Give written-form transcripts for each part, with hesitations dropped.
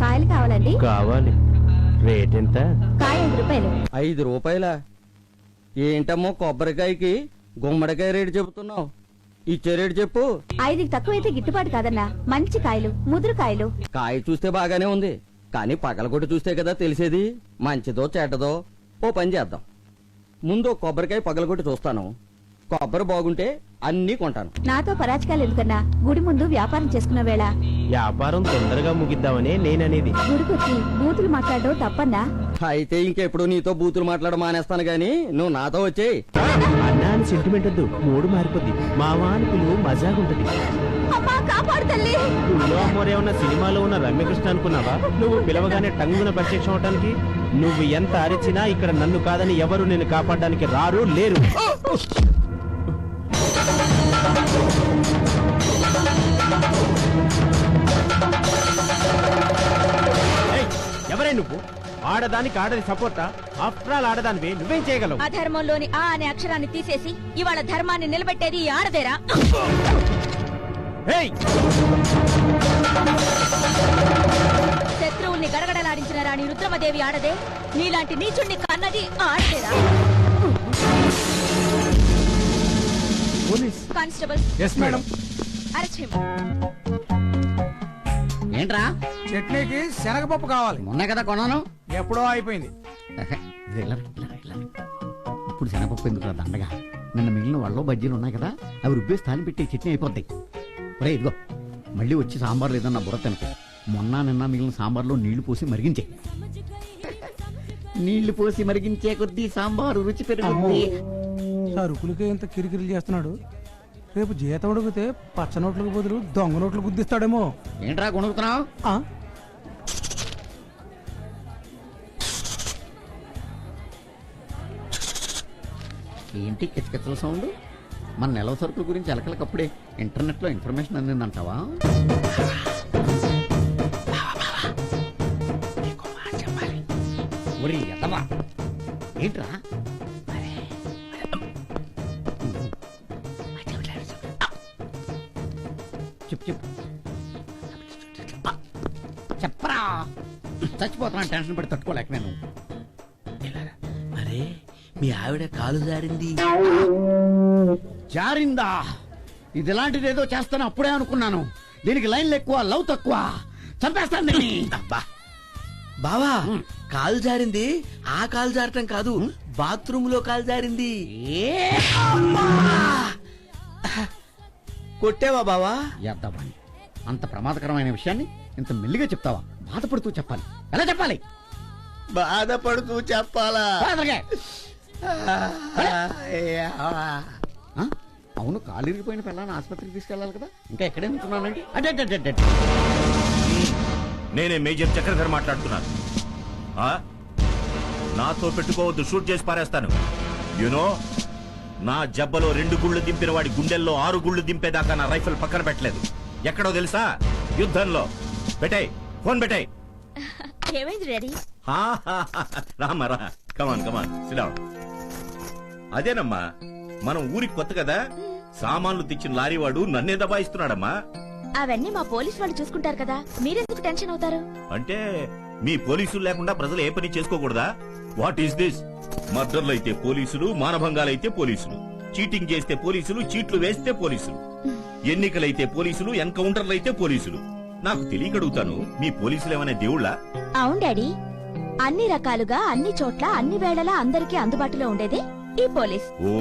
కాయలు కావాలండి? కావాలి. రేట్ ఎంత? కాయ 5 రూపాయలు. 5 రూపాయలా? ఏంటమ్మో కొబ్బరికాయకి గుమ్మడికాయ రేటు చెబుతున్నావు? ఇచ్చే రేటు చెప్పు. 5కి తక్కువైతే గిట్టుబాటు కాదన్నా. మంచి కాయలు, ముదురు కాయలు. కాయ చూస్తే బాగానే ఉంది, కానీ పగలగొట్టి చూస్తే కదా తెలిసేది మంచిదో చెడ్డదో. ఓ పని చేద్దాం, ముందు కొబ్బరికాయ పగలగొట్టి చూస్తాను. కొబ్బరి బాగుంటే అన్నీ కొంటాను. నాతో పరాచకాలు ఎందుకన్నా? గుడి ముందు వ్యాపారం చేసుకున్న వేళ వ్యాపారం తొందరగా ముగిద్దామనే నేననేది. గుడికొచ్చి బూతులు మాట్లాడడం తప్పన్నా? అయితే ఇంకెప్పుడు నీతో బూతులు మాట్లాడ మానేస్తాను గాని నువ్వు నాతో వచ్చేయి. అన్నా అని సెంటిమెంట్ వద్దు, మూడు మారిపోద్ది. మావా అని పిలువు, మజాగుంటది. అమ్మా కాపాడు తల్లి. నువ్వు అమ్మోరే ఉన్న సినిమాలో ఉన్న రమ్యకృష్ణ అనుకున్నావా? నువ్వు పిలవగానే టంగున ప్రత్యక్షం అవటానికి. నువ్వు ఎంత అరిచినా ఇక్కడ నన్ను కాదని ఎవరు నిన్ను కాపాడడానికి రారు లేరు. ఎవరే నువ్వు? ఆడదానికి ఆడది సపోర్టా? ఆఫ్టర్ ఆల్ ఆడదానివి, నువ్వేం చేయగలవు? అధర్మంలోని ఆ అనే అక్షరాన్ని తీసేసి ఇవాళ ధర్మాన్ని నిలబెట్టేది ఈ ఆడదేరా? శత్రువుల్ని గడగడలాడించిన రాణి రుద్రమదేవి ఆడదే. నీలాంటి నీచుణ్ణి కన్నది ఆడదేరా? Constable, arrest him. ఏంట్రా? చట్నీకి శనగపప్పు కావాలి. మొన్న కదా కొన్నాను, ఎప్పుడో అయిపోయింది. ఇప్పుడు శనగపప్పు ఎందుకు దండగా? నిన్న మిగిలిన వాళ్ళు బజ్జీలు ఉన్నాయి కదా, అవి రుబ్బేసి తాలి పెట్టి చట్నీ అయిపోద్ది. ఒరే ఇదిగో, మళ్ళీ వచ్చి సాంబార్ లేదన్న బుర్ర తినకు. మొన్న నిన్న మిగిలిన సాంబార్లో నీళ్లు పోసి మరిగించే. నీళ్లు పోసి మరిగించే కొద్దీ సాంబారు రుచి పెరుగుతుంది. సరుకులకే ఇంత కిరికిరి చేస్తున్నాడు. రేపు జీతం అడిగితే పచ్చ నోట్లకు బదులు దొంగ నోట్లు గుద్దిస్తాడేమో. ఏంట్రా కొనుక్కుతున్నావు? ఏంటి కిచకిచల సౌండ్? మన నెలవ సరుకుల గురించి ఎలకలకప్పుడే ఇంటర్నెట్ లో ఇన్ఫర్మేషన్ అందిందంటావా? ఒరి ఎదవా, ఏంట్రా? చెప్పు చెప్పు చెప్పరా. చచ్చిపోతున్నా టెన్షన్ పడి తట్టుకోలేక నేను. అరే మీ ఆవిడ కాలు జారింది. జారిందా? ఇది ఇలాంటిది ఏదో చేస్తాను అప్పుడే అనుకున్నాను. దీనికి లైన్లు ఎక్కువ, లవ్ తక్కువ. చంపేస్తాను దీన్ని. బావా, కాలు జారింది ఆ కాలు జారటం కాదు, బాత్రూమ్ లో కాలు జారింది. కొట్టేవా బావా? ఎద్దవాణ్ణి, అంత ప్రమాదకరమైన విషయాన్ని ఇంత మెల్లిగా చెప్తావా? బాధపడుతూ చెప్పాలి. ఎలా చెప్పాలి? బాధపడుతూ చెప్పాలా? అవును, కాలిరిగిపోయిన పిల్లని ఆసుపత్రికి తీసుకెళ్లాలి కదా, ఇంకా ఎక్కడే ఉంటున్నానండి. అడ్డ నేనే మేజర్ చక్రధర్ మాట్లాడుతున్నాను. నాతో పెట్టుకోవద్దు, షూట్ చేసి పారేస్తాను. యునో, నా జబ్బలో 2 గుళ్ళు దింపిన వాడి గుండెల్లో 6 గుళ్ళు దింపేదాకా నా రైఫిల్ పక్కన పెట్టలేదు. ఎక్కడో తెలుసా? యుద్ధంలో. పెట్టాయి ఫోన్, పెట్టాయి. ఏమైంది డాడీ? రామరా, కమాన్ కమాన్ సిడౌన్. అదేనమ్మా, మనం ఊరికి కొత్త కదా, సామాన్లు తెచ్చిన లారీ వాడు నన్నే దబాయిస్తున్నాడమ్మా. అవన్నీ మా పోలీస్ వాళ్ళు చూసుకుంటారు కదా, మీరెందుకు టెన్షన్ అవుతారు? అంటే మీ పోలీసులు లేకుండా ప్రజలు ఏ పని చేసుకోకూడదా? What is this? మర్డర్లు అయితే పోలీసులు, మానభంగాలైతే పోలీసులు, చీటింగ్ చేస్తే పోలీసులు, చీట్లు వేస్తే పోలీసులు, ఎన్నికలైతే పోలీసులు, ఎన్కౌంటర్లు అయితే పోలీసులు. నాకు తెలియకడుగుతాను, మీ పోలీసులు ఏమైనా దేవుళ్ళా? అవును డాడీ, అన్ని రకాలుగా అన్ని చోట్ల అన్ని వేళలా అందరికీ అందుబాటులో ఉండేదే ఈ పోలీస్. Oh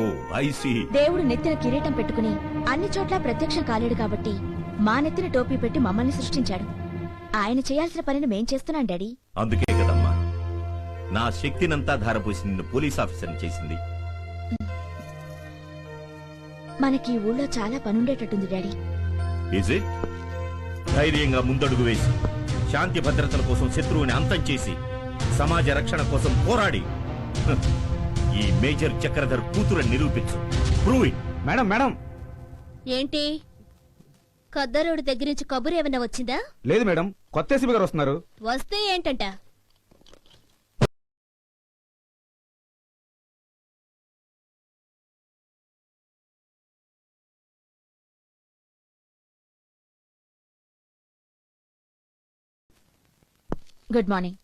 I see. దేవుడు నెత్తిన కిరీటం పెట్టుకుని అన్ని చోట్ల ప్రత్యక్షం కాలేడు కాబట్టి మా నెత్తిన టోపీ పెట్టి మమ్మల్ని సృష్టించాడు. ఆయన చేయాల్సిన పనిని మేం చేస్తున్నాం డాడీ. అందుకే కదమ్మా నా శక్తినంతా ధారపోసి నిన్ను పోలీస్ ఆఫీసర్ని చేసింది. మనకి ఈ ఊళ్ళో చాలా పనుండేటట్టుంది డాడీ. Is it? ధైర్యంగా ముందడుగు వేసి శాంతి భద్రతల కోసం శత్రువుని అంతం చేసి సమాజ రక్షణ కోసం పోరాడి ఈ మేజర్ చక్రధర్ కూతురని నిరూపించు. Prove it. Madam madam. ఏంటి, కద్దరోడి దగ్గర నుంచి కబురు ఏమైనా వచ్చిందా? లేదు మేడం, కొత్త ఎస్పీ గారు వస్తున్నారు. వస్తే ఏంటంట? Good morning.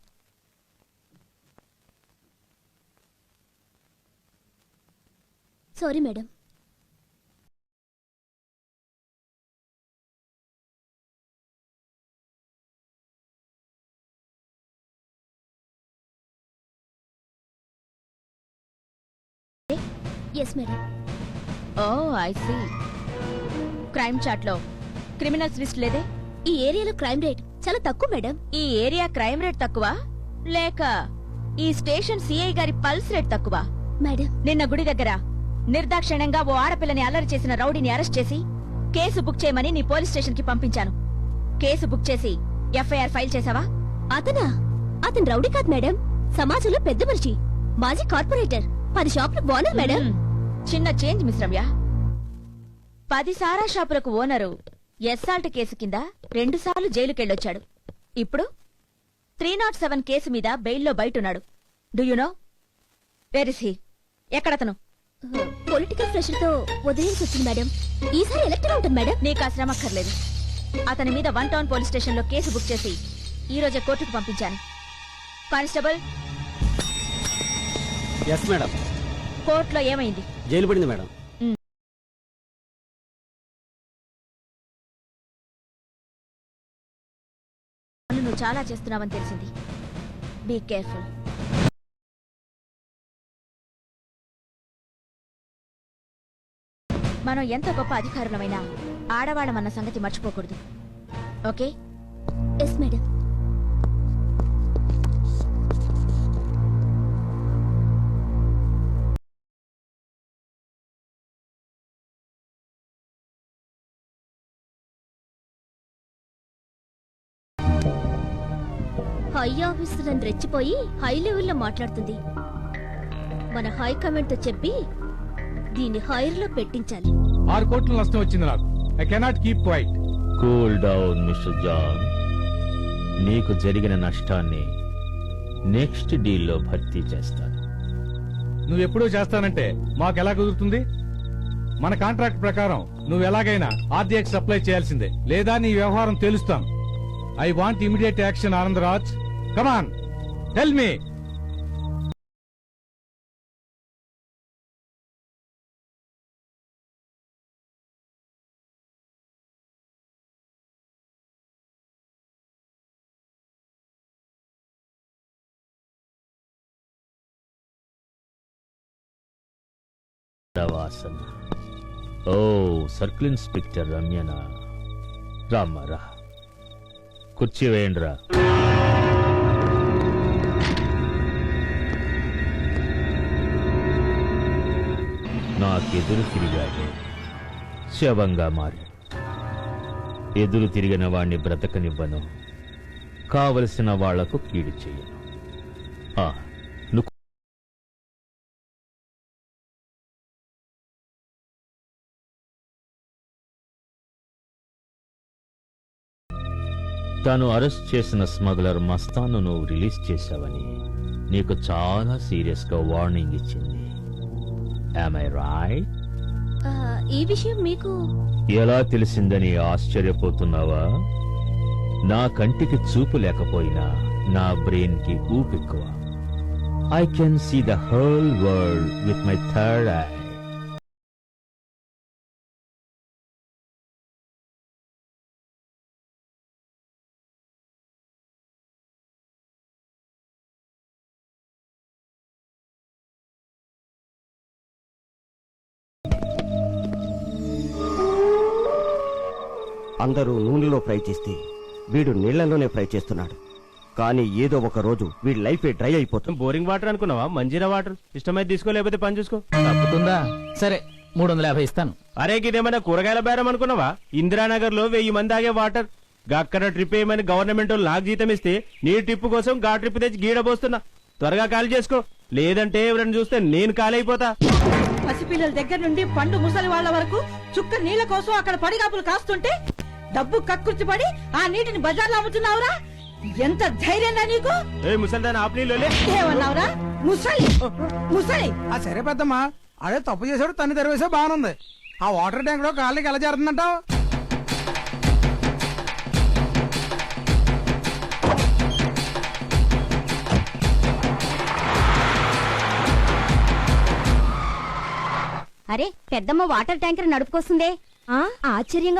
Sorry madam. Yes madam. Oh I see. Crime chart లో క్రిమినల్స్ లిస్ట్ లేదే? ఈ ఏరియాలో క్రైమ్ రేట్ చాలా తక్కువ మేడం. ఈ ఏరియా క్రైమ్ రేట్ తక్కువ లేక ఈ స్టేషన్ సిఐ గారి పల్స్ రేట్ తక్కువ? మేడం, నిన్న గుడి దగ్గర నిర్దాక్షిణ్యంగా ఓ ఆడపిల్లని అల్లరి చేసిన రౌడీని అరెస్ట్ చేసి కేసు బుక్ చేయమని నీ పోలీస్ స్టేషన్ కి పంపించాను. కేసు బుక్ చేసి ఎఫ్ఐఆర్ ఫైల్ చేసావా? అతను రౌడీ కాదు మేడం, సమాజంలో పెద్ద మనిషి, మాజీ కార్పొరేటర్, 10 షాపులు ఓనర్ మేడం. చిన్న చేంజ్ మిస్ రమ్య. 10 సారా షాపులకు ఓనరు ఎస్సాల్ట్ కేసు కింద 2 సార్లు జైలుకెళ్ళొచ్చాడు. ఇప్పుడు 307 కేసు మీద బెయిల్లో బయటున్నాడు. Do you know where is he? ఎక్కడతను? పొలిటికల్ ప్రెషర్ తో వదిలేసి వచ్చింది మేడం. ఈసారి ఎలక్ట్ ఉంటుంది మేడం. నీకు ఆ శ్రమ అక్కర్లేదు. అతని మీద 1 టౌన్ పోలీస్ స్టేషన్ లో కేసు బుక్ చేసి ఈ రోజే కోర్టుకు పంపించాను. కానిస్టేబుల్. Yes madam. కోర్టులో ఏమైంది? జైలు పడింది మేడం. నువ్వు చాలా చేస్తున్నావని తెలిసింది. Be careful. మనం ఎంత గొప్ప అధికారులమైనా ఆడవాళ్ళమన్న సంగతి మర్చిపోకూడదు. Okay? Yes madam. High officer అని రెచ్చిపోయి హై లెవెల్లో మాట్లాడుతుంది. మన హై కమాండ్ తో చెప్పి దీన్ని హైర్ లో పెట్టించాలి. 6 కోట్ల నష్టం వచ్చింది నాకు. I cannot keep quiet. Cool down mister John. నీకు జరిగిన నష్టాన్ని నెక్స్ట్ డీల్లో భర్తీ చేస్తాను. నువ్వెప్పుడూ చేస్తానంటే మాకెలా కుదురుతుంది? మన కాంట్రాక్ట్ ప్రకారం నువ్వు ఎలాగైనా ఆర్డీఎక్స్ సప్లై చేయాల్సిందే, లేదా నీ వ్యవహారం తెలుస్తాను. I want immediate action Anandraj. Come on, tell me. వాసన. ఓ సర్కిల్ ఇన్స్పెక్టర్ రమ్యనా, రామ్మరా, కుర్చీ వేయండిరా. నాకెదురు తిరిగాడు, శవంగా మారి. ఎదురు తిరిగిన వాణ్ణి బ్రతకనివ్వను, కావలసిన వాళ్లకు కీడు చెయ్యను. నువ్వు తాను అరెస్ట్ చేసిన స్మగ్లర్ మస్తాను నువ్వు రిలీజ్ చేశావని నీకు చాలా సీరియస్ గా వార్నింగ్ ఇచ్చింది. Am I right? ఈ విషయం మీకు ఎలా తెలిసిందని ఆశ్చర్యపోతున్నావా? నా కంటికి చూపు లేకపోయినా నా బ్రెయిన్ కి ఊపెక్కువ. I can see the whole world with my third eye. అందరూ నూనెలో ఫ్రై చేస్తే వీడు నీళ్లలోనే ఫ్రై చేస్తున్నాడు. కానీ ఏదో ఒక రోజు వీడి లైఫ్ డ్రై అయిపోతుంది. బోరింగ్ వాటర్ అనుకున్నావా? మంజీరా వాటర్ ఇష్టమైతే తీసుకో, లేకపోతే పని చూసుకో. తప్పుతుందా? సరే 350 ఇస్తాను. అరే ఇదేమైనా కూరగాయల బేరం అనుకున్నావా? ఇందిరానగర్ లో 1000 మంది ఆగే వాటర్. అక్కడ ట్రిప్ వేయమని గవర్నమెంట్ వాళ్ళు నాకు జీతం ఇస్తే నీ ట్రిప్ కోసం గా ట్రిప్ తెచ్చి గీడబోస్తున్నా. త్వరగా ఖాళీ చేసుకో, లేదంటే ఎవరైనా చూస్తే నేను ఖాళీ అయిపోతా. పసిపిల్లల దగ్గర నుండి పండు ముసలి వాళ్ళ వరకు చుక్క నీళ్ల కోసం అక్కడ పడిగాపులు కాస్తుంటే డబ్బు కక్కుర్చిపడి ఆ నీటిని బజార్లో అమ్ముతున్నావురా? ఎంత ధైర్యంగా నీకు? ముసల్దాన్ ఆపనీలోలే ఏమన్నావురా? ముసలి ముసలి. ఆ సరే పెద్దమ్మా, అదే తప్పు చేసాడు, తన్ని తెరవేసా బాగుంది. ఆ వాటర్ ట్యాంక్ లో కాళ్ళకి ఎలా చేరుతుందంటావు? అరే పెద్దమ్మ వాటర్ ట్యాంకర్ నడుపుకొస్తుందే ఆశ్చర్యంగా